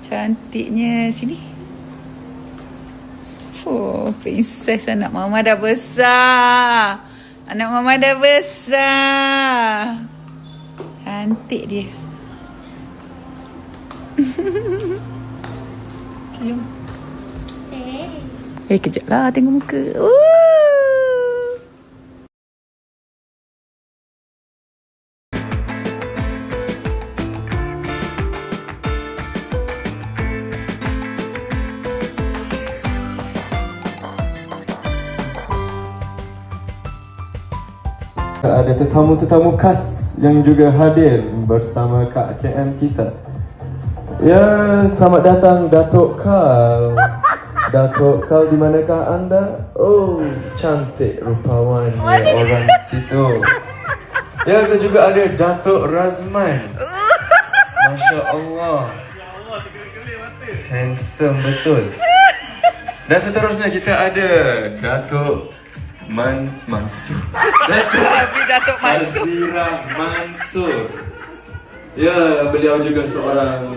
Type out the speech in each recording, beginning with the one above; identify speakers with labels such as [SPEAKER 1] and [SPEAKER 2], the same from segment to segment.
[SPEAKER 1] Cantiknya. Sini. Oh, princess anak mama dah besar. Anak mama dah besar. Cantik dia. Cium. Kejap lah tengok muka.
[SPEAKER 2] Ada tetamu-tetamu khas yang juga hadir bersama Kak KM kita. Ya, selamat datang Datuk Kal. Datuk Kal, di manakah anda? Oh, cantik rupawannya orang situ. Ya, kita juga ada Datuk Razman. Masya Allah, handsome betul. Dan seterusnya kita ada Datuk Mansur.
[SPEAKER 1] Datuk Mansur.
[SPEAKER 2] Azira Mansur. Ya, beliau juga seorang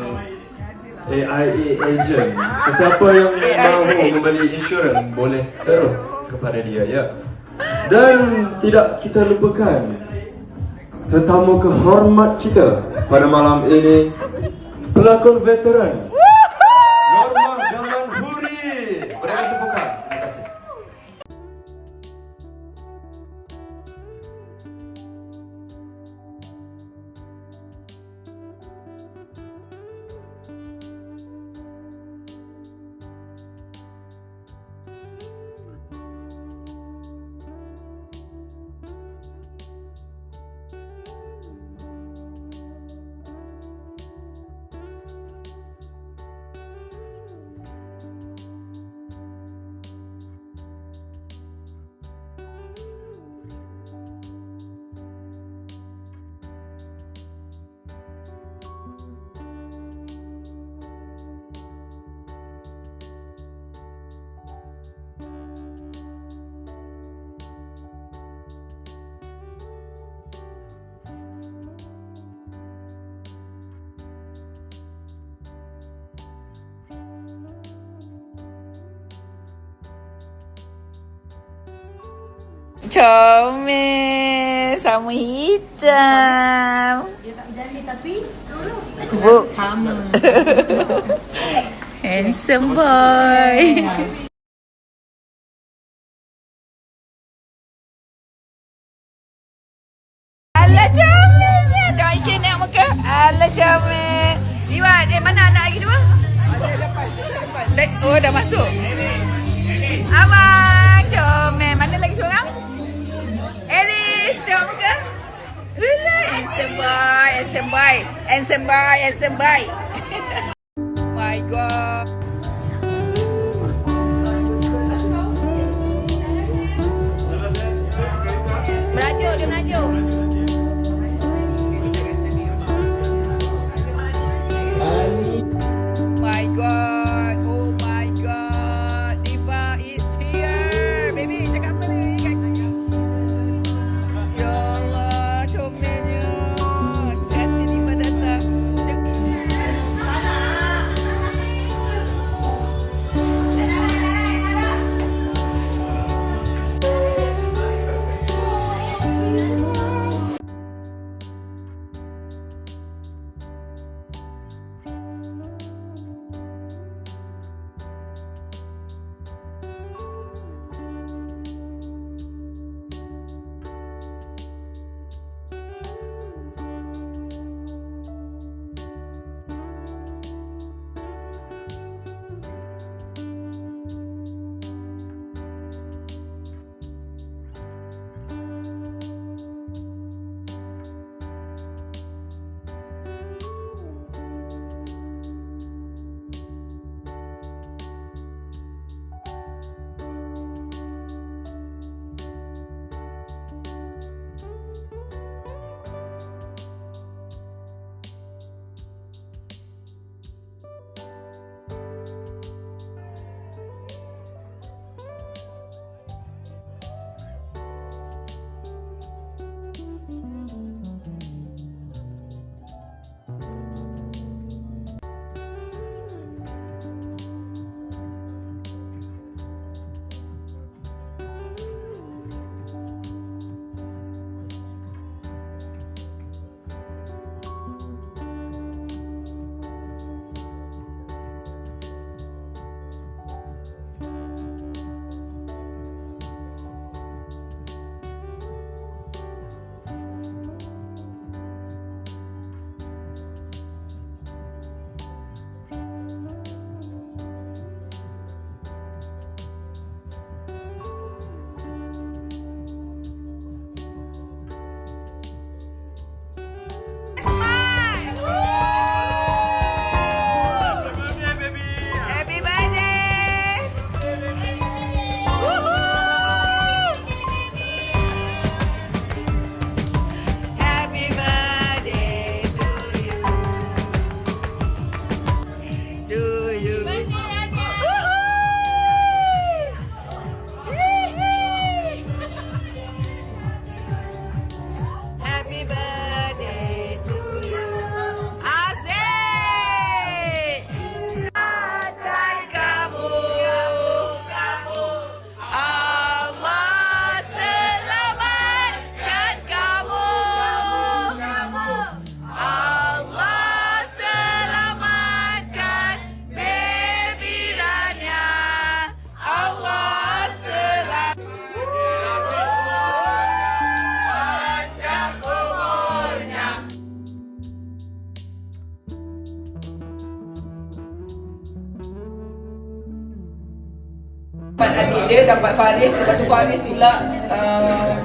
[SPEAKER 2] AIA agent. Sesiapa yang mahu membeli insurans boleh terus kepada dia, ya. Dan tidak kita lupakan tetamu kehormat kita pada malam ini, pelakon veteran Norma Gaman Huri. Berikan tepukan. Terima kasih.
[SPEAKER 1] Comel sama hitam.
[SPEAKER 3] Dia tak berjali tapi
[SPEAKER 1] Sama. Handsome boy. Alah comelnya. Dah ikan nak muka. Alah comel. Iwan, mana anak lagi dua? Oh, dah masuk. Abang comel. Mana lagi seorang? Eris, tengok muka. Alah, handsome boy, handsome boy. Handsome boy, handsome boy. My God. Merajuk, dia merajuk. My God, oh my God, Diva is here. Baby, cakap apa ni? Ya Allah, comelnya. Kasih Diva datang. dia dapat Faris, lepas tu Faris pula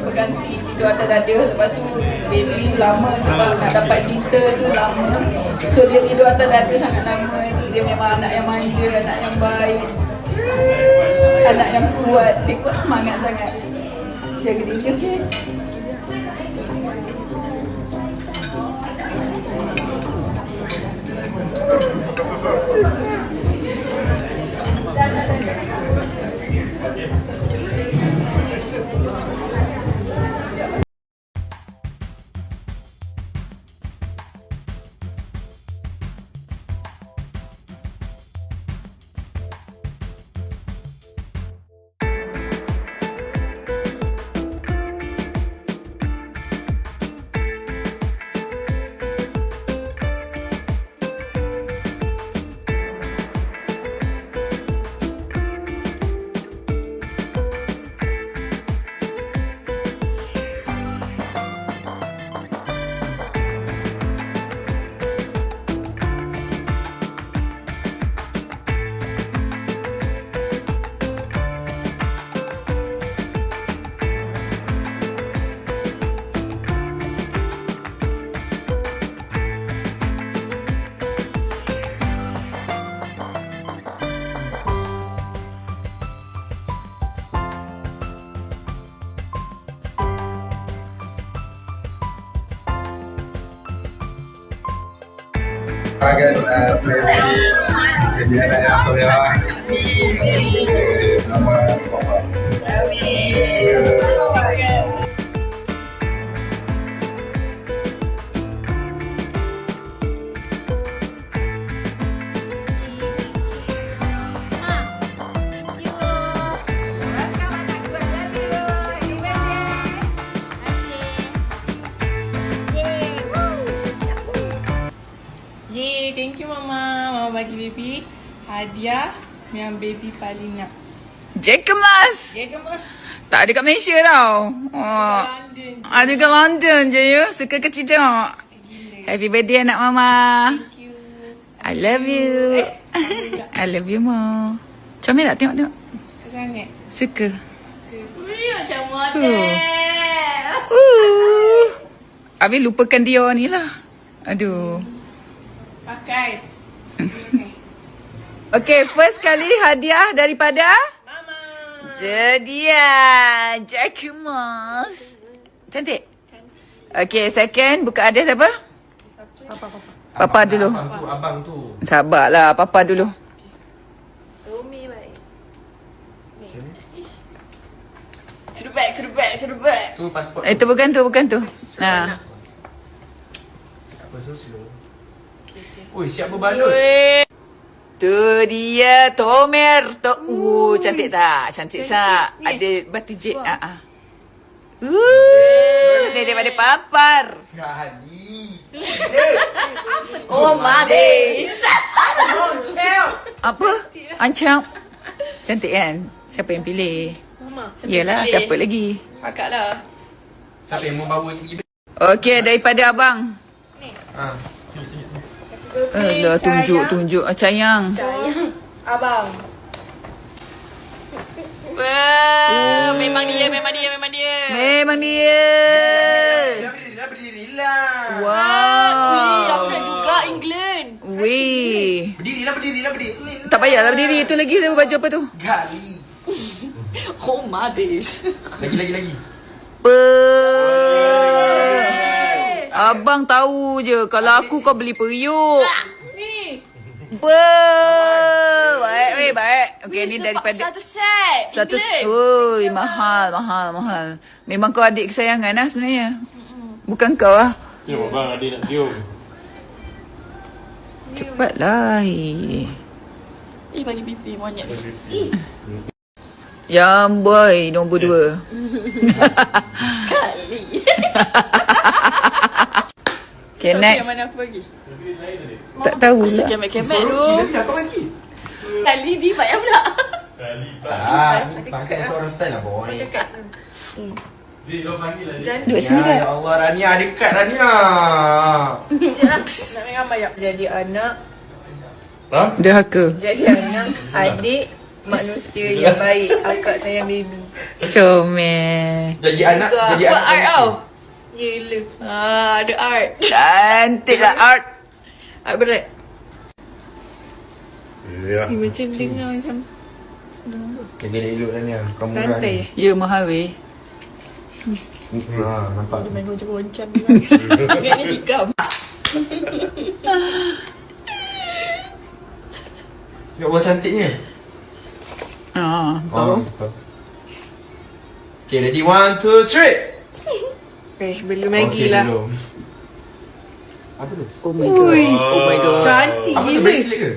[SPEAKER 1] berganti tidur atas dada. Lepas tu baby lama sebab nak dapat cinta tu lama. So dia tidur atas dada sangat lama. Dia memang anak yang manja, anak yang baik, anak yang kuat. Dia kuat semangat sangat. Jaga diri, okey?
[SPEAKER 3] Bagai presiden yang toleran, nama Bapak.
[SPEAKER 4] Yeay, thank you Mama. Mama bagi baby hadiah yang baby paling nak.
[SPEAKER 1] Jack kemas.
[SPEAKER 4] Ya ke Mas?
[SPEAKER 1] Tak ada kat Malaysia tau. Oh.
[SPEAKER 4] London.
[SPEAKER 1] Ada kat London je ya. Suka kecil tak? Happy birthday anak mama.
[SPEAKER 4] Thank you.
[SPEAKER 1] I love you. I love you ma. Comel tak tengok?
[SPEAKER 4] Suka sangat.
[SPEAKER 1] Suka.
[SPEAKER 4] Macam model.
[SPEAKER 1] Habis lupakan dia ni lah. Aduh.
[SPEAKER 4] Pakai.
[SPEAKER 1] Okay, first kali hadiah daripada
[SPEAKER 4] Mama.
[SPEAKER 1] dia Jackie Moss. Cantik? Okay, second buka hadiah siapa? Papa dulu.
[SPEAKER 3] Abang tu.
[SPEAKER 1] Sabarlah, Papa dulu.
[SPEAKER 4] Rumi baik. To the back, to the back, to the back.
[SPEAKER 3] Tu pasport.
[SPEAKER 1] Itu bukan tu. Nah.
[SPEAKER 3] Apa slow. Oi, siap berbalut.
[SPEAKER 1] Tu dia Tomer. Cantik tak? Cantik tak? Ada batu jek. Dia daripada Papar.
[SPEAKER 3] Kali.
[SPEAKER 1] Oh, Madis.
[SPEAKER 3] Oh, cel.
[SPEAKER 1] Apa? Ancam. Cantik kan? Siapa yang pilih?
[SPEAKER 4] Mama.
[SPEAKER 1] Yelah, siapa lagi?
[SPEAKER 4] Kakak lah.
[SPEAKER 3] Siapa yang mau bawa pergi?
[SPEAKER 1] Okey, daripada abang.
[SPEAKER 3] Ha.
[SPEAKER 1] Alah, tunjuk. Cayang.
[SPEAKER 4] Abang.
[SPEAKER 1] Memang dia. Memang dia.
[SPEAKER 3] Dah berdiri lah.
[SPEAKER 1] Wow.
[SPEAKER 4] Aku nak juga England.
[SPEAKER 1] Weh.
[SPEAKER 3] Berdiri.
[SPEAKER 1] Tak payahlah berdiri. Itu lagi baju apa tu?
[SPEAKER 3] Gali.
[SPEAKER 4] Oh, Madis.
[SPEAKER 3] Lagi.
[SPEAKER 1] Abang tahu je. Kalau aku kau beli periuk.
[SPEAKER 4] Ni.
[SPEAKER 1] Baik. Okey, ni daripada
[SPEAKER 4] Satu set.
[SPEAKER 1] satu.
[SPEAKER 4] England.
[SPEAKER 1] Oi, mahal. Memang kau adik kesayangan lah sebenarnya. Bukan kau lah.
[SPEAKER 5] Tiup abang, adik nak tiup.
[SPEAKER 1] Cepatlah.
[SPEAKER 4] Bagi pipi monyet.
[SPEAKER 1] Yang boy nombor 2.
[SPEAKER 4] Kali.
[SPEAKER 1] Okay, next.
[SPEAKER 4] Yang mana aku bagi?
[SPEAKER 1] Tak tahu
[SPEAKER 4] Asal
[SPEAKER 1] lah.
[SPEAKER 4] kemek-kemek tu.
[SPEAKER 3] Tapi dah kau bagi.
[SPEAKER 4] Kali ni banyak pula.
[SPEAKER 3] Ni pasal seorang style lah boy.
[SPEAKER 1] Duduk sini kan?
[SPEAKER 3] Ya Allah, Rania dekat Rania.
[SPEAKER 4] Nak main gambar jap. Jadi anak.
[SPEAKER 5] Ha?
[SPEAKER 1] Derhaka.
[SPEAKER 4] Jadi anak. Adik. manusia yang baik. Akak sayang baby.
[SPEAKER 1] Comel.
[SPEAKER 3] Jadi anak, jadi
[SPEAKER 4] Buat
[SPEAKER 3] anak
[SPEAKER 4] art
[SPEAKER 3] manusia.
[SPEAKER 4] tau. Yelah. Ada art.
[SPEAKER 1] Cantik lah art.
[SPEAKER 4] Art berat.
[SPEAKER 3] Ya.
[SPEAKER 4] Ni macam dengar macam
[SPEAKER 3] Jaga elok dah ni. Kamu
[SPEAKER 4] rantai.
[SPEAKER 1] Ya mahal weh.
[SPEAKER 3] Ha, nampak.
[SPEAKER 4] Dia main goncang-goncang. Ingat ni tikam.
[SPEAKER 3] Ya Allah cantiknya.
[SPEAKER 1] Ah.
[SPEAKER 3] Oh. Okay, ready? 1, 2, 3.
[SPEAKER 4] Belum lagi lah.
[SPEAKER 3] Belum. Apa tu?
[SPEAKER 1] Oh my god. Oh my god.
[SPEAKER 4] Cantik
[SPEAKER 3] Apa tu,
[SPEAKER 4] gila.
[SPEAKER 3] bracelet ke?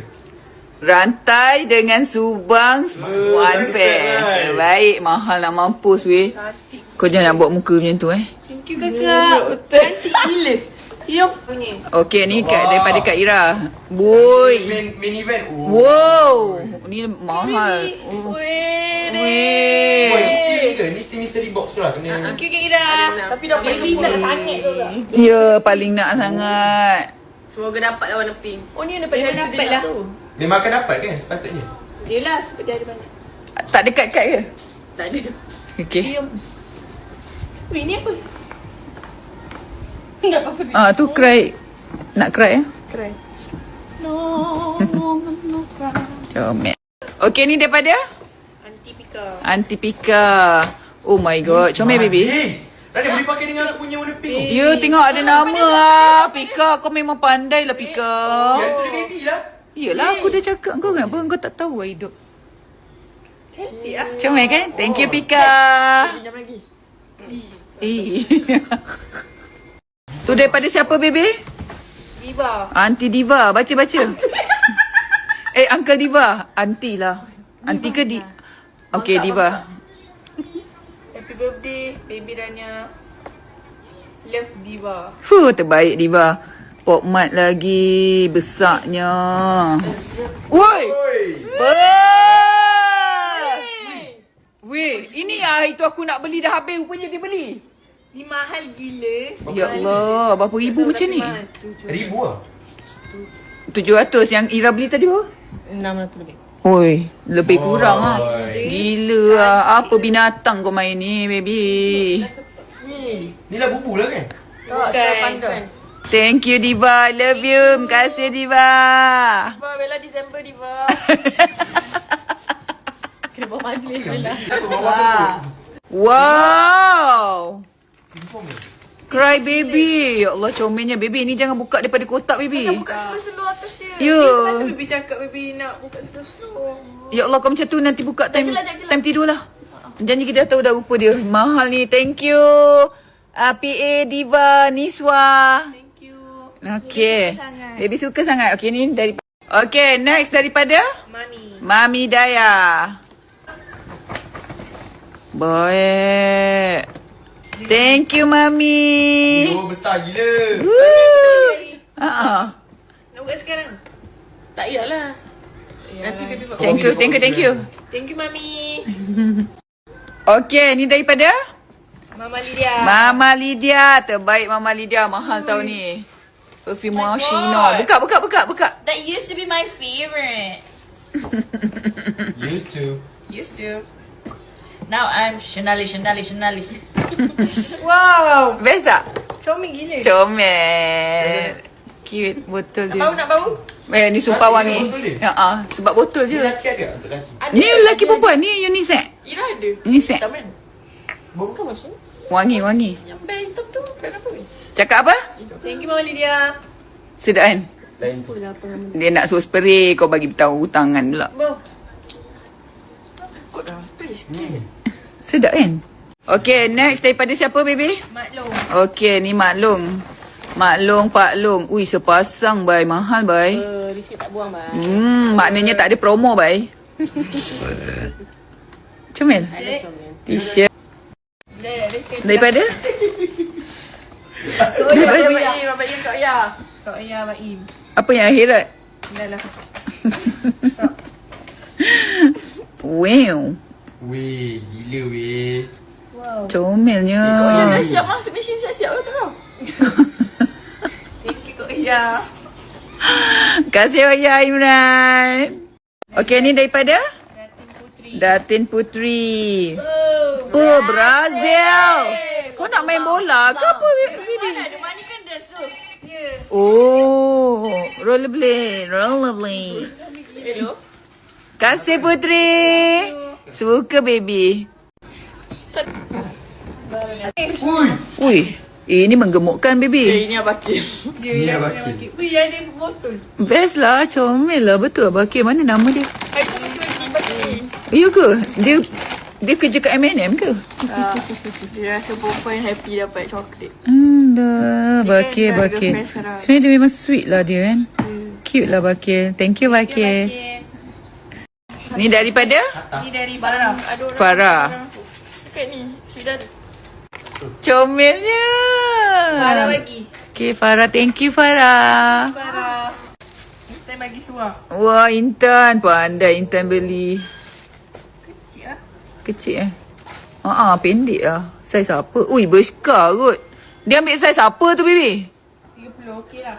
[SPEAKER 1] Rantai dengan subang one pair. Baik, mahal nak mampus weh.
[SPEAKER 4] Cantik.
[SPEAKER 1] Kau jangan nak buat muka macam tu
[SPEAKER 4] Thank you kakak. Cantik gila. Siap punya.
[SPEAKER 1] Okey, ni daripada Kak Ira. Boy.
[SPEAKER 3] Main event.
[SPEAKER 1] Wow. Ni mahal. Oh.
[SPEAKER 4] Weh.
[SPEAKER 1] Weh.
[SPEAKER 3] Misteri ke? Ni mystery box tu lah. Kena.
[SPEAKER 4] Thank you Kak Ira. Tapi dapat semua sangat tu lah.
[SPEAKER 1] Ya, paling nak sangat.
[SPEAKER 4] Semoga dapat lah warna pink. Oh ni yang dapat lah.
[SPEAKER 3] Memang akan dapat kan sepatutnya.
[SPEAKER 4] Yelah sebab dia ada banyak.
[SPEAKER 1] Tak dekat-dekat ke?
[SPEAKER 4] Tak ada.
[SPEAKER 1] Okey.
[SPEAKER 4] Weh ni apa? Tak apa-apa.
[SPEAKER 1] Ah, tu cry. Nak cry
[SPEAKER 4] Cry. No cry.
[SPEAKER 1] Comel. Okey, ni daripada
[SPEAKER 4] Aunty Pika.
[SPEAKER 1] Aunty Pika. Oh my god, comel baby.
[SPEAKER 3] Yes. Rani boleh pakai dengan aku punya warna pink.
[SPEAKER 1] Ya, tengok ada nama lah. Pika, kau memang pandai lah Pika.
[SPEAKER 3] Yang tu dia baby lah.
[SPEAKER 1] Yelah, aku dah cakap kau kan apa? Kau tak tahu lah hidup.
[SPEAKER 4] Cantik lah.
[SPEAKER 1] Comel kan? Thank you Pika.
[SPEAKER 4] Jam lagi.
[SPEAKER 1] Eh. Tu daripada siapa baby?
[SPEAKER 4] Diva.
[SPEAKER 1] Aunty Diva. Baca-baca. Uncle Diva. Aunty lah. Aunty ke di? Okay, Diva.
[SPEAKER 4] Happy birthday baby Rania. Love Diva.
[SPEAKER 1] Terbaik Diva. Pop mat lagi. Besarnya. Woi. Weh, ini itu aku nak beli dah habis. Rupanya dia beli.
[SPEAKER 4] Ni mahal gila.
[SPEAKER 1] Ya Allah, berapa ribu macam ni?
[SPEAKER 3] Ribu lah.
[SPEAKER 1] 700 yang Ira beli tadi berapa?
[SPEAKER 4] 600 lebih.
[SPEAKER 1] Oi, lebih kurang lah.
[SPEAKER 3] Oi.
[SPEAKER 1] Gila lah. Apa binatang kau main ni, baby?
[SPEAKER 3] Ni lah bubu lah kan?
[SPEAKER 4] Bukan.
[SPEAKER 1] Thank you, Diva. I love you. Terima kasih, Diva.
[SPEAKER 4] Diva, Bella Disember Diva. Kena buat majlis Bella.
[SPEAKER 3] Aku bawa satu.
[SPEAKER 1] Wow.
[SPEAKER 3] Inform ni.
[SPEAKER 1] Cry baby. Ya Allah, comelnya baby. Ni jangan buka daripada kotak, baby.
[SPEAKER 4] Buka slow-slow atas dia.
[SPEAKER 1] Ya.
[SPEAKER 4] Baby cakap baby nak buka slow-slow.
[SPEAKER 1] Ya Allah, kau macam tu nanti buka time
[SPEAKER 4] Jagalah.
[SPEAKER 1] time tidur lah. Janji kita dah tahu dah rupa dia. Mahal ni. Thank you. PA Diva Niswa.
[SPEAKER 4] Thank you.
[SPEAKER 1] Okay. Baby suka sangat. Okay, ni dari. Okay, next daripada
[SPEAKER 4] Mami.
[SPEAKER 1] Mami Daya. Baik. Thank you, Mami.
[SPEAKER 3] Oh, besar gila.
[SPEAKER 1] Woo. Ah.
[SPEAKER 4] Nak buka sekarang? Tak iyalah. Nanti baby buat.
[SPEAKER 1] Thank you.
[SPEAKER 4] Thank you Mami.
[SPEAKER 1] Okay, ni daripada
[SPEAKER 4] Mama Lydia.
[SPEAKER 1] Mama Lydia. Terbaik Mama Lydia. Mahal tau ni. Perfume Moschino. Buka.
[SPEAKER 4] That used to be my favorite.
[SPEAKER 3] Used to.
[SPEAKER 4] Now I'm Chanel. Wow.
[SPEAKER 1] Best tak?
[SPEAKER 4] Comel gila.
[SPEAKER 1] Comel. Cute botol dia.
[SPEAKER 4] Nak bau?
[SPEAKER 1] Ni sumpah
[SPEAKER 3] Cantik
[SPEAKER 1] wangi.
[SPEAKER 3] botol dia.
[SPEAKER 1] Ya, sebab botol
[SPEAKER 3] Ni
[SPEAKER 1] je.
[SPEAKER 3] lelaki ada untuk lelaki.
[SPEAKER 1] Ni lelaki perempuan. Ni unisex.
[SPEAKER 4] Ira ada.
[SPEAKER 1] Unisex.
[SPEAKER 4] Taman. Bukan macam ni.
[SPEAKER 1] Wangi.
[SPEAKER 4] Yang bentong tu kenapa ni?
[SPEAKER 1] Cakap apa?
[SPEAKER 4] Thank you Mama Lydia.
[SPEAKER 1] Sedap kan?
[SPEAKER 3] Lain
[SPEAKER 4] Pula apa nama
[SPEAKER 1] Dia nak suruh spray. Kau bagi tahu tangan pula.
[SPEAKER 4] bau. Kot dah. Sikit.
[SPEAKER 1] Sedap kan? Okay, next daripada siapa, baby?
[SPEAKER 4] Maklum.
[SPEAKER 1] Okay, ni Maklong. Maklong, Pak Long. Ui, sepasang, bay. Mahal, bay.
[SPEAKER 4] Risik tak buang bang.
[SPEAKER 1] Maknanya tak ada promo, bay. Comel. T-shirt. Daripada?
[SPEAKER 4] Oh ya, Mak Im. Mak Im Kak Ayah. Kak Ayah Mak Im.
[SPEAKER 1] Apa yang akhirat?
[SPEAKER 4] Dah lah.
[SPEAKER 1] Wow.
[SPEAKER 3] Weh, gila weh.
[SPEAKER 4] Wow.
[SPEAKER 1] Comelnya.
[SPEAKER 4] Kak Ayah dah siap masuk mesin siap-siap ke kau? Thank you Kak Ayah.
[SPEAKER 1] Kasih Ayah Imran. Okay, ni daripada? Datin Putri. Brazil. Kau nak main bola ke apa, baby?
[SPEAKER 4] Ada mana kan dah so. Ya.
[SPEAKER 1] Oh, rollerblade.
[SPEAKER 4] Hello.
[SPEAKER 1] Kasih Putri. Suka baby. Ui, ini menggemukkan baby.
[SPEAKER 4] Ini abakir.
[SPEAKER 3] Ni abakir.
[SPEAKER 4] Wih, ada botol.
[SPEAKER 1] Best lah, comel lah. Betul Abakir. Mana nama dia?
[SPEAKER 4] Aku nak lagi bakir.
[SPEAKER 1] Ya ke? Dia kerja kat M&M ke?
[SPEAKER 4] Dia rasa perempuan happy dapat coklat.
[SPEAKER 1] Dah, Bakir.
[SPEAKER 4] dah girlfriend sekarang.
[SPEAKER 1] Sebenarnya dia memang sweet lah dia kan. Cute lah Bakir. Thank you Bakir. Ni daripada
[SPEAKER 4] Ni dari Farah. Ada orang
[SPEAKER 1] Farah.
[SPEAKER 4] orang tu. Dekat ni. Sudah.
[SPEAKER 1] Comelnya.
[SPEAKER 4] Farah bagi.
[SPEAKER 1] Okay Farah, thank you Farah.
[SPEAKER 4] Farah. Kita bagi suar.
[SPEAKER 1] Wah, Intan. Pandai Intan beli.
[SPEAKER 4] Kecil lah.
[SPEAKER 1] Kecil pendek lah. Saiz apa? Ui, Bershka kot. Dia ambil saiz apa tu, baby?
[SPEAKER 4] 30 okey lah.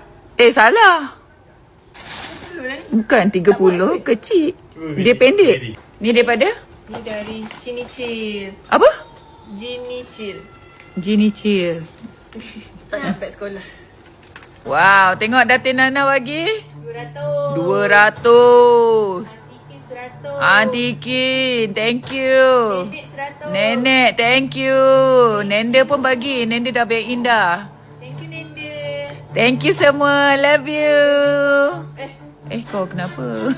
[SPEAKER 1] Salah.
[SPEAKER 4] 30 lah ni.
[SPEAKER 1] Bukan 30, kecil. Dia pendek. Ni daripada?
[SPEAKER 4] Ni dari Cini Chill.
[SPEAKER 1] Apa?
[SPEAKER 4] Gini Chill.
[SPEAKER 1] Genie Chill.
[SPEAKER 4] Tak dapat sekolah.
[SPEAKER 1] Wow, tengok Datin Nana bagi.
[SPEAKER 4] 200.
[SPEAKER 1] 200.
[SPEAKER 4] Tikin 100.
[SPEAKER 1] Aunty Kin, thank you.
[SPEAKER 4] Nenek 100.
[SPEAKER 1] Nenek, thank you. Nenda pun bagi. Nenda dah baik indah.
[SPEAKER 4] Thank you, Nenda.
[SPEAKER 1] Thank you semua. Love you. Kau kenapa?